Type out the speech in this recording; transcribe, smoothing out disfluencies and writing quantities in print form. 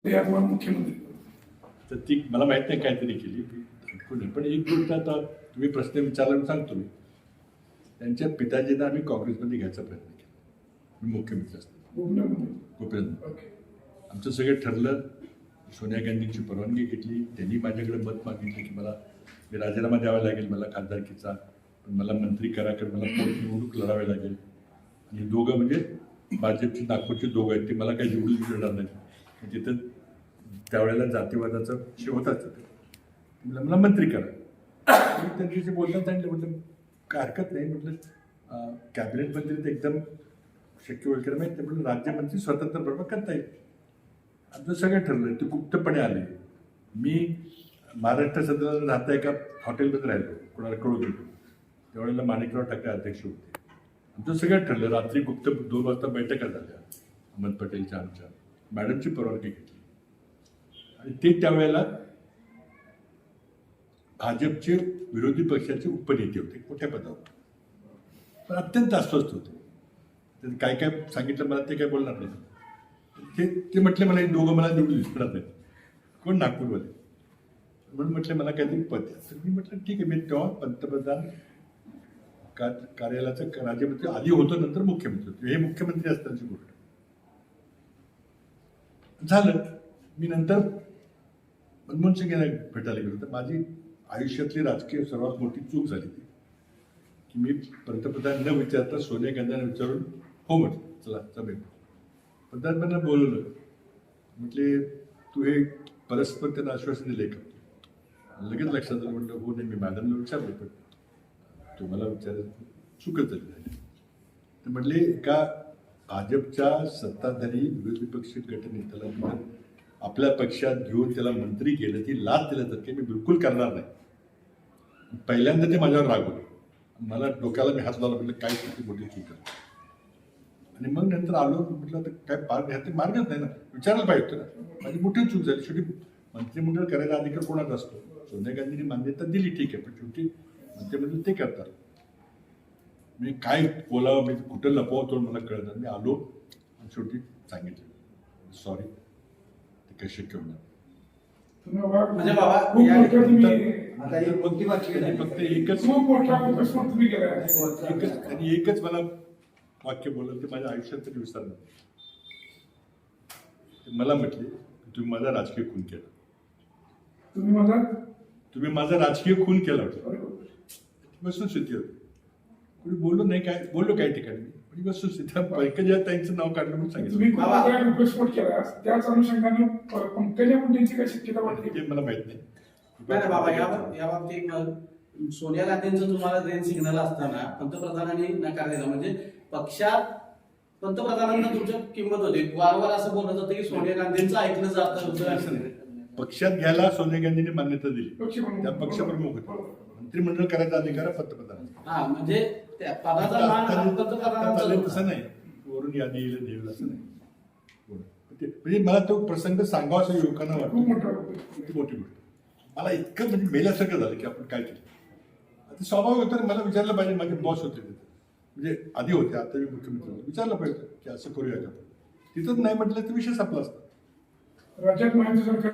मुख्यमंत्री तर ती मला माहित नाही काहीतरी केली पण एक गोष्ट आता तुम्ही प्रश्न विचारला सांगतो मी त्यांच्या पिताजींना आम्ही काँग्रेसमध्ये घ्यायचा प्रयत्न केला. मी मुख्यमंत्री असतो गोपीनाथ आमचं सगळं ठरलं. सोनिया गांधींची परवानगी घेतली. त्यांनी माझ्याकडे मत मागितलं की मला मी राजीनामा द्यावा लागेल मला खासदारकीचा, पण मला मंत्री करा कारण मला निवडणूक लढावी लागेल. आणि दोघं म्हणजे भाजपची नागपूरची दोघं आहेत ते मला काही निवडून मिळणार नाही. तिथं त्यावेळेला जातीवादाचा विषय होताच मला मंत्री करा. त्यांच्याशी बोलताना सांगितलं म्हटलं काय हरकत नाही म्हटलं कॅबिनेट मंत्री तर एकदम शक्य वगैरे माहिती म्हटलं राज्यमंत्री स्वतंत्र प्रभाव करता येईल. आमचं सगळं ठरलं. ते गुप्तपणे आले. मी महाराष्ट्र सदनाला राहता एका हॉटेलमध्ये राहिलो कोणाला कळू देतो त्यावेळेला माणिकराव ठाकरे अध्यक्ष होते. आमचं सगळं ठरलं. रात्री गुप्त 2 वाजता बैठका झाल्या अहमद पटेलच्या आमच्या मॅडमची परवानगी घेतली आणि ते त्यावेळेला भाजपचे विरोधी पक्षाचे उपनेते होते मोठ्या पदावर पण अत्यंत अस्वस्थ होते. काय काय सांगितलं मला ते काय बोलणार नाही. ते म्हटले मला एक दोघं मला निवडून दिसणार नाहीत. कोण नागपूरवाले म्हणून म्हटलं मला काहीतरी पद द्या. तर मी म्हटलं ठीक आहे. मी तेव्हा पंतप्रधान कार्यालयाचं राज्यमंत्री आधी होतो नंतर मुख्यमंत्री होतो. हे मुख्यमंत्री असतानाची गोष्ट झालं. मी नंतर मनमोहन सिंग यांना भेटायला गेलो तर माझी आयुष्यातली राजकीय सर्वात मोठी चूक झाली ती की मी पंतप्रधान न विचारता सोनिया गांधींना विचारून हो म्हटलं चला जमेल. पंतप्रधानांना बोलवलं म्हटले तू हे परस्पर त्यांना आश्वासन दिले का. लगेच लक्षात आलं म्हटलं हो नाही मी मॅडमला विचारलं पण तुम्हाला विचारायचं चुकत झाली. तर म्हटले एका भाजपच्या सत्ताधारी विरोधी पक्ष गटनेत्याला आपल्या पक्षात घेऊन त्याला मंत्री केलं ती लाच दिल्यासारखे मी बिलकुल करणार नाही. पहिल्यांदा ते माझ्यावर रागवले. मला डोक्याला मी हात लावला म्हटलं काय किती मोठी चूक आहे. आणि मग नंतर आलो म्हटलं तर काय ते मार्गच नाही ना विचारायला पाहिजे होतं ना. माझी मोठी चूक झाली. शेवटी मंत्रिमंडळ करायचा अधिकार कोणाचा असतो. सोनिया गांधींनी मान्यता दिली ठीक आहे पण शेवटी मंत्रिमंडळ ते करतात. मी काय बोलावं मी कुठं लपवावं तो मला कळत नाही. मी आलो आणि शेवटी सांगितलं सॉरी ते काही शक्य होणार म्हणजे फक्त एकच मला वाक्य बोललं ते माझ्या आयुष्यात तरी विसरलं. मला म्हटले तुम्ही माझा राजकीय खून केला. तुम्ही माझा राजकीय खून केला होता. वस्तुस्थिती होती. कोणी बोललो नाही काय बोललो काही ठिकाणी पण वस्तुस्थिती पंकजा ताईंचं नाव काढलं म्हणून सांगितलं. घटस्फोट केला त्याच अनुषंगाने पंकजा मुंडेंची काय शक्यता वाटते ते मला माहित नाही. बाबा या बाबतीत सोनिया गांधींचं तुम्हाला ग्रीन सिग्नल असताना पंतप्रधानांनी नकार दिला म्हणजे पक्षात पंतप्रधानांना तुमच्या किंमत होती. वारंवार असं बोलत होतं की सोनिया गांधींचं ऐकलं जातं. पक्षात घ्यायला सोनिया गांधींनी मान्यता दिली. त्या पक्षप्रमुख होते. मंत्रिमंडळ करायचा अधिकार पंतप्रधान. हा म्हणजे त्या पदाचा मान पंतप्रधानांचा तसं नाही वरून यादी येईल देईल असं नाही. म्हणजे मला तो प्रसंग सांगावा असं युवकांना वाटतो. मोठी गोष्ट मला इतकं म्हणजे मेल्यासारखं झालं की आपण काय केलं. आता स्वाभाविक होतं मला विचारलं पाहिजे. माझे बॉस होते तिथे म्हणजे आधी होते आता मी मुख्यमंत्री विचारलं पाहिजे की असं करूया का. तिथंच नाही म्हटलं तर विषय संपला असता. राज्यात महाराष्ट्र सरकार